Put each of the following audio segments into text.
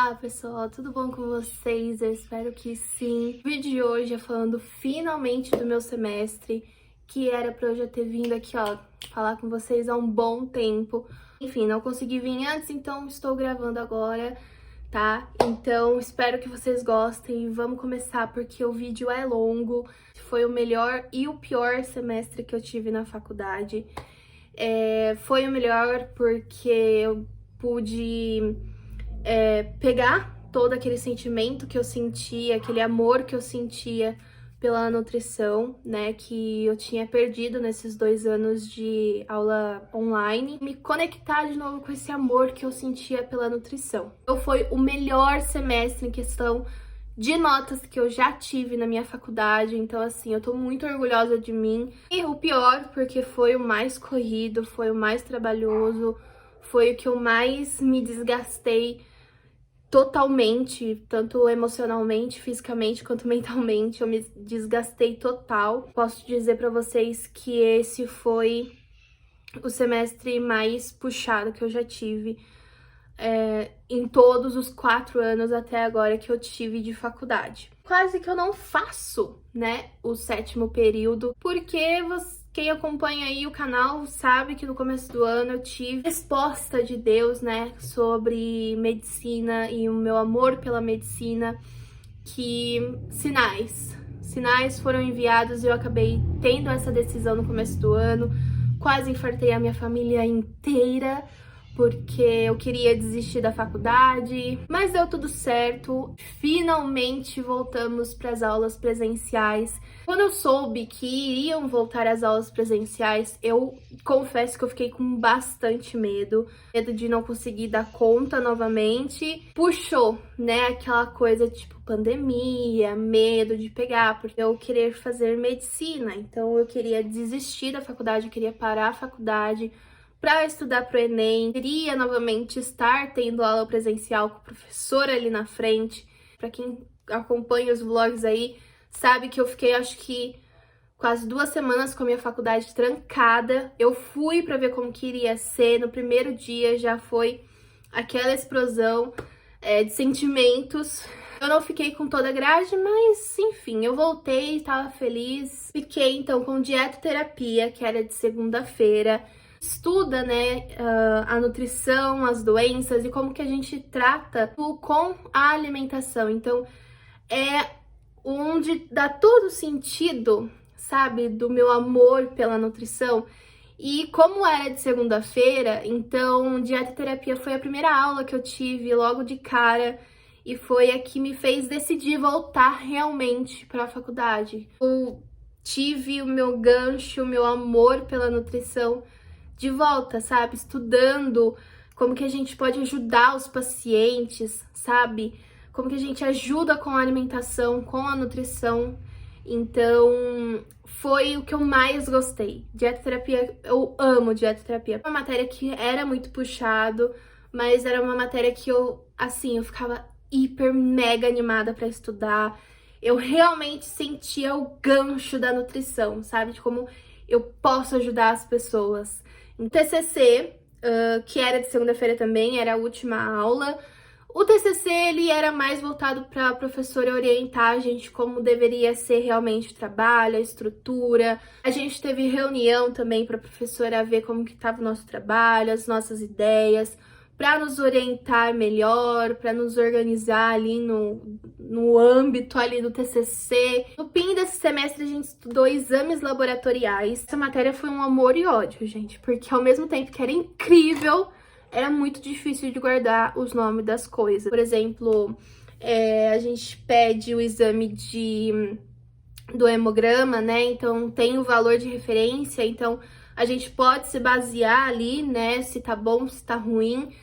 Olá pessoal, tudo bom com vocês? Eu espero que sim. O vídeo de hoje é falando finalmente do meu semestre, que era pra eu já ter vindo aqui, ó, falar com vocês há um bom tempo. Enfim, não consegui vir antes, então estou gravando agora, tá? Então espero que vocês gostem. Vamos começar porque o vídeo é longo. Foi o melhor e o pior semestre que eu tive na faculdade. Foi o melhor porque eu pude pegar todo aquele sentimento que eu sentia, aquele amor que eu sentia pela nutrição, né, que eu tinha perdido nesses 2 anos de aula online, me conectar de novo com esse amor que eu sentia pela nutrição. Então foi o melhor semestre em questão de notas que eu já tive na minha faculdade, então assim, eu tô muito orgulhosa de mim. E o pior, porque foi o mais corrido, foi o mais trabalhoso, foi o que eu mais me desgastei totalmente, tanto emocionalmente, fisicamente, quanto mentalmente. Eu me desgastei total. Posso dizer pra vocês que esse foi o semestre mais puxado que eu já tive em todos os 4 anos até agora que eu tive de faculdade. Quase que eu não faço, né, o 7º período, porque quem acompanha aí o canal sabe que no começo do ano eu tive resposta de Deus, né, sobre medicina e o meu amor pela medicina, que sinais foram enviados e eu acabei tendo essa decisão no começo do ano. Quase infartei a minha família inteira, porque eu queria desistir da faculdade, mas deu tudo certo. Finalmente voltamos para as aulas presenciais. Quando eu soube que iriam voltar às aulas presenciais, eu confesso que eu fiquei com bastante medo de não conseguir dar conta novamente. Puxou, né, aquela coisa tipo pandemia, medo de pegar, porque eu queria fazer medicina, então eu queria desistir da faculdade, eu queria parar a faculdade para estudar pro Enem. Queria novamente estar tendo aula presencial com o professor ali na frente. Para quem acompanha os vlogs aí, sabe que eu fiquei, acho que quase 2 semanas com a minha faculdade trancada. Eu fui para ver como que iria ser. No primeiro dia já foi aquela explosão de sentimentos. Eu não fiquei com toda a grade, mas enfim, eu voltei, estava feliz. Fiquei então com dietoterapia, que era de segunda-feira. Estuda, né, a nutrição, as doenças e como que a gente trata com a alimentação. Então, é onde dá todo sentido, sabe, do meu amor pela nutrição. E como era de segunda-feira, então dietoterapia foi a primeira aula que eu tive logo de cara e foi a que me fez decidir voltar realmente para a faculdade. Eu tive o meu gancho, o meu amor pela nutrição de volta, sabe? Estudando como que a gente pode ajudar os pacientes, sabe? Como que a gente ajuda com a alimentação, com a nutrição. Então, foi o que eu mais gostei. Dietoterapia, eu amo dietoterapia. É uma matéria que era muito puxado, mas era uma matéria que eu ficava hiper mega animada pra estudar. Eu realmente sentia o gancho da nutrição, sabe? De como eu posso ajudar as pessoas. O TCC, que era de segunda-feira também, era a última aula. O TCC, ele era mais voltado para a professora orientar a gente como deveria ser realmente o trabalho, a estrutura. A gente teve reunião também para a professora ver como que estava o nosso trabalho, as nossas ideias, para nos orientar melhor, para nos organizar ali no âmbito ali do TCC. No fim desse semestre a gente estudou exames laboratoriais. Essa matéria foi um amor e ódio, gente, porque ao mesmo tempo que era incrível, era muito difícil de guardar os nomes das coisas. Por exemplo, a gente pede o exame do hemograma, né? Então tem o valor de referência, então a gente pode se basear ali, né? Se tá bom, se tá ruim.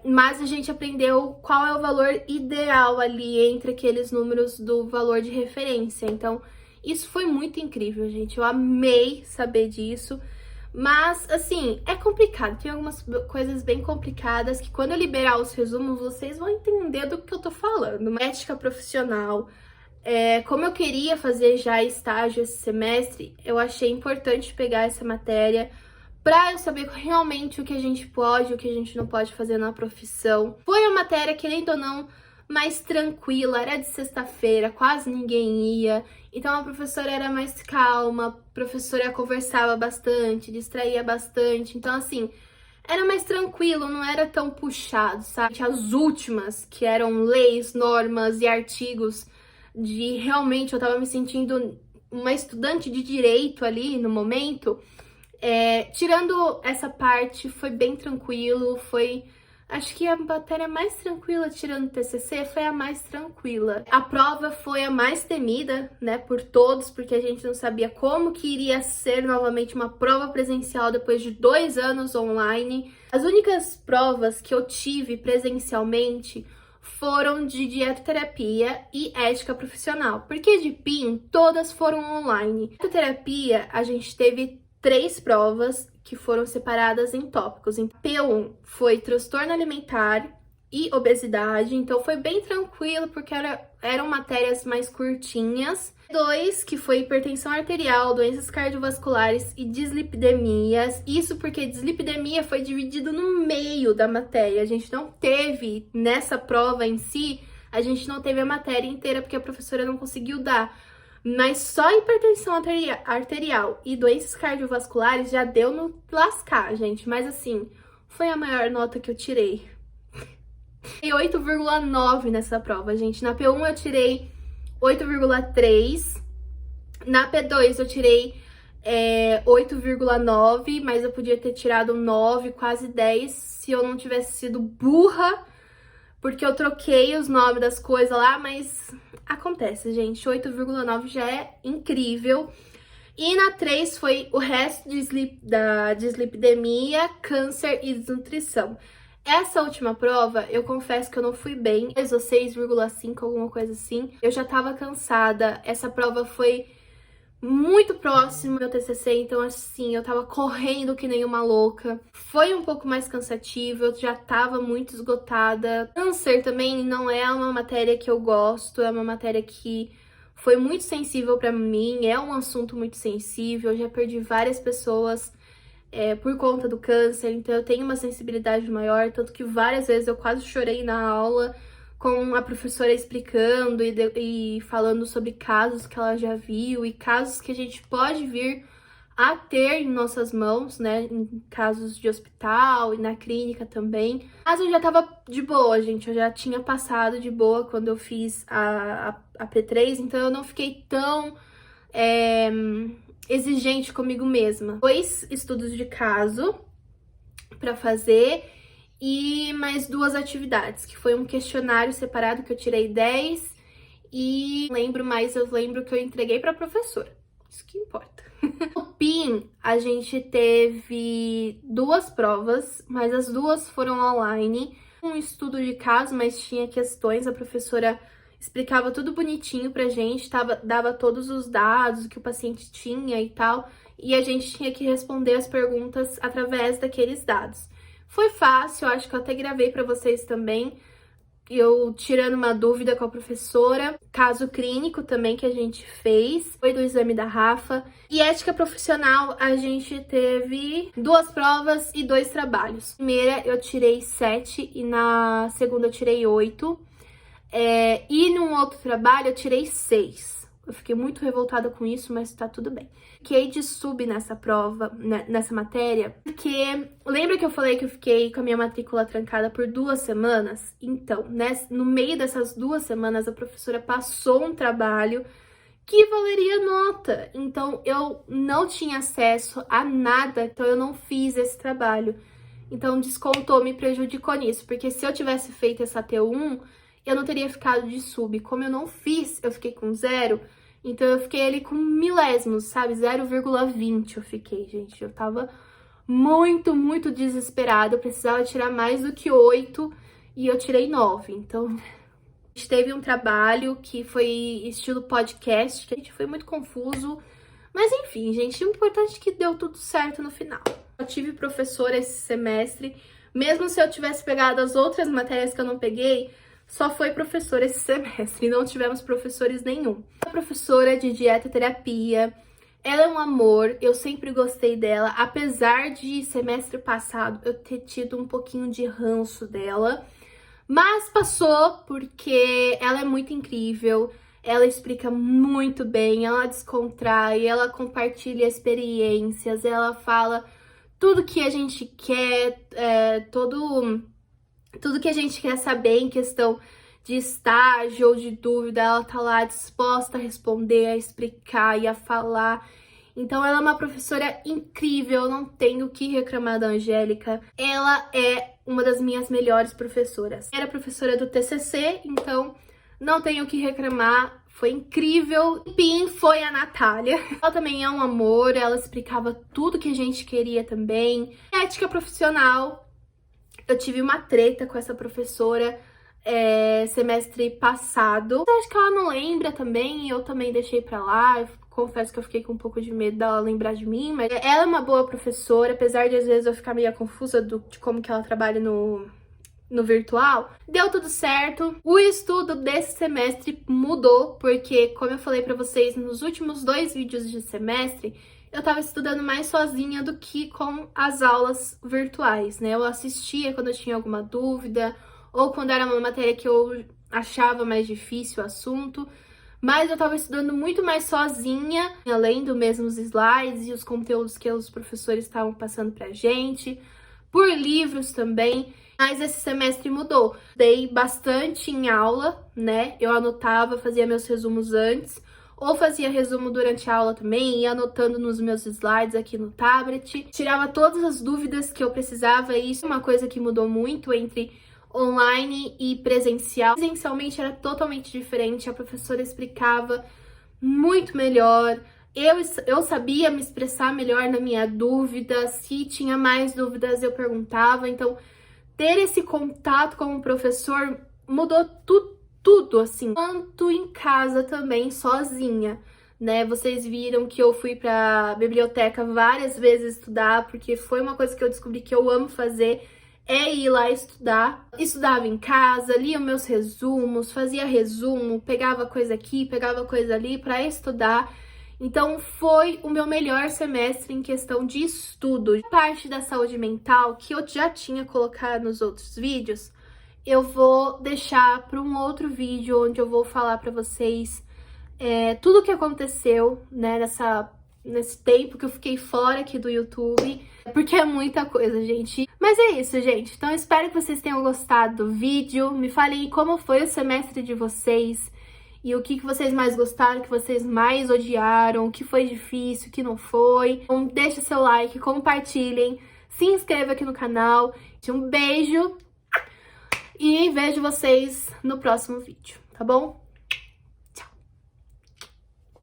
Mas a gente aprendeu qual é o valor ideal ali entre aqueles números do valor de referência. Então, isso foi muito incrível, gente. Eu amei saber disso. Mas, assim, é complicado. Tem algumas coisas bem complicadas que quando eu liberar os resumos, vocês vão entender do que eu tô falando. Ética profissional. Como eu queria fazer já estágio esse semestre, eu achei importante pegar essa matéria pra eu saber realmente o que a gente pode, o que a gente não pode fazer na profissão. Foi uma matéria, querendo ou não, mais tranquila, era de sexta-feira, quase ninguém ia, então a professora era mais calma, a professora conversava bastante, distraía bastante, então assim, era mais tranquilo, não era tão puxado, sabe? As últimas, que eram leis, normas e artigos, de realmente eu tava me sentindo uma estudante de direito ali no momento. Tirando essa parte, foi bem tranquilo, foi... Acho que a matéria mais tranquila, tirando o TCC, foi a mais tranquila. A prova foi a mais temida, né, por todos, porque a gente não sabia como que iria ser novamente uma prova presencial depois de 2 anos online. As únicas provas que eu tive presencialmente foram de dietoterapia e ética profissional, porque de PIN todas foram online. Dietoterapia, a gente teve 3 provas que foram separadas em tópicos. Em P1 foi transtorno alimentar e obesidade, então foi bem tranquilo porque eram matérias mais curtinhas. 2, que foi hipertensão arterial, doenças cardiovasculares e dislipidemias. Isso porque dislipidemia foi dividido no meio da matéria. A gente não teve, nessa prova em si, a gente não teve a matéria inteira porque a professora não conseguiu dar. Mas só hipertensão arterial e doenças cardiovasculares já deu no lascar, gente. Mas assim, foi a maior nota que eu tirei. Tirei 8,9 nessa prova, gente. Na P1 eu tirei 8,3. Na P2 eu tirei 8,9, mas eu podia ter tirado 9, quase 10, se eu não tivesse sido burra, porque eu troquei os nomes das coisas lá, mas acontece, gente. 8,9 já é incrível. E na 3 foi o resto da dislipidemia, câncer e desnutrição. Essa última prova, eu confesso que eu não fui bem, 6 ou 6,5, alguma coisa assim. Eu já tava cansada. Essa prova foi muito próximo ao meu TCC, então assim, eu tava correndo que nem uma louca. Foi um pouco mais cansativo, eu já tava muito esgotada. Câncer também não é uma matéria que eu gosto, é uma matéria que foi muito sensível pra mim, é um assunto muito sensível, eu já perdi várias pessoas por conta do câncer, então eu tenho uma sensibilidade maior, tanto que várias vezes eu quase chorei na aula, com a professora explicando e falando sobre casos que ela já viu e casos que a gente pode vir a ter em nossas mãos, né, em casos de hospital e na clínica também. Mas eu já tava de boa, gente, eu já tinha passado de boa quando eu fiz a P3, então eu não fiquei tão exigente comigo mesma. 2 estudos de caso para fazer e mais 2 atividades, que foi um questionário separado que eu tirei 10 e eu lembro que eu entreguei para a professora. Isso que importa. No PIN, a gente teve 2 provas, mas as 2 foram online. Um estudo de caso, mas tinha questões, a professora explicava tudo bonitinho pra gente, dava todos os dados que o paciente tinha e tal, e a gente tinha que responder as perguntas através daqueles dados. Foi fácil, eu acho que eu até gravei pra vocês também, eu tirando uma dúvida com a professora. Caso clínico também que a gente fez, foi do exame da Rafa. E ética profissional, a gente teve 2 provas e 2 trabalhos. Na primeira eu tirei 7 e na segunda eu tirei 8. E num outro trabalho eu tirei 6. Eu fiquei muito revoltada com isso, mas tá tudo bem. Fiquei de sub nessa prova, nessa matéria, porque lembra que eu falei que eu fiquei com a minha matrícula trancada por 2 semanas? Então, no meio dessas 2 semanas, a professora passou um trabalho que valeria nota. Então, eu não tinha acesso a nada, então eu não fiz esse trabalho. Então, descontou, me prejudicou nisso, porque se eu tivesse feito essa T1, eu não teria ficado de sub. Como eu não fiz, eu fiquei com 0, então eu fiquei ali com milésimos, sabe? 0,20 eu fiquei, gente. Eu tava muito, muito desesperada. Eu precisava tirar mais do que 8 e eu tirei 9. Então, a gente teve um trabalho que foi estilo podcast, que a gente foi muito confuso. Mas enfim, gente, o importante é que deu tudo certo no final. Eu tive professora esse semestre. Mesmo se eu tivesse pegado as outras matérias que eu não peguei, só foi professora esse semestre, não tivemos professores nenhum. A professora de dietoterapia, Ela é um amor, eu sempre gostei dela, apesar de semestre passado eu ter tido um pouquinho de ranço dela, mas passou porque ela é muito incrível, ela explica muito bem, ela descontrai, ela compartilha experiências, ela fala tudo que a gente quer, tudo que a gente quer saber em questão de estágio ou de dúvida, ela tá lá disposta a responder, a explicar e a falar. Então ela é uma professora incrível, eu não tenho o que reclamar da Angélica. Ela é uma das minhas melhores professoras. Era professora do TCC, então não tenho o que reclamar. Foi incrível. E Pim foi a Natália. Ela também é um amor, ela explicava tudo que a gente queria também. Ética profissional. Eu tive uma treta com essa professora semestre passado. Acho que ela não lembra também, eu também deixei pra lá. Eu confesso que eu fiquei com um pouco de medo dela lembrar de mim, mas ela é uma boa professora, apesar de às vezes eu ficar meio confusa de como que ela trabalha no virtual. Deu tudo certo. O estudo desse semestre mudou, porque, como eu falei pra vocês nos últimos 2 vídeos de semestre, eu tava estudando mais sozinha do que com as aulas virtuais, né? Eu assistia quando eu tinha alguma dúvida, ou quando era uma matéria que eu achava mais difícil o assunto, mas eu tava estudando muito mais sozinha, além dos mesmos slides e os conteúdos que os professores estavam passando pra gente, por livros também. Mas esse semestre mudou. Dei bastante em aula, né? Eu anotava, fazia meus resumos antes, ou fazia resumo durante a aula também, ia anotando nos meus slides aqui no tablet, tirava todas as dúvidas que eu precisava, e isso é uma coisa que mudou muito entre online e presencial. Presencialmente era totalmente diferente, a professora explicava muito melhor, eu sabia me expressar melhor na minha dúvida, se tinha mais dúvidas eu perguntava, então ter esse contato com o professor mudou tudo, assim. Tanto em casa também, sozinha, né? Vocês viram que eu fui pra biblioteca várias vezes estudar, porque foi uma coisa que eu descobri que eu amo fazer, é ir lá estudar. Estudava em casa, lia meus resumos, fazia resumo, pegava coisa aqui, pegava coisa ali pra estudar. Então foi o meu melhor semestre em questão de estudo. Parte da saúde mental, que eu já tinha colocado nos outros vídeos, eu vou deixar para um outro vídeo onde eu vou falar para vocês tudo o que aconteceu, né, nesse tempo que eu fiquei fora aqui do YouTube, porque é muita coisa, gente. Mas é isso, gente. Então eu espero que vocês tenham gostado do vídeo. Me falem como foi o semestre de vocês e o que vocês mais gostaram, o que vocês mais odiaram, o que foi difícil, o que não foi. Então deixa seu like, compartilhem, se inscreva aqui no canal. Um beijo! E vejo vocês no próximo vídeo, tá bom?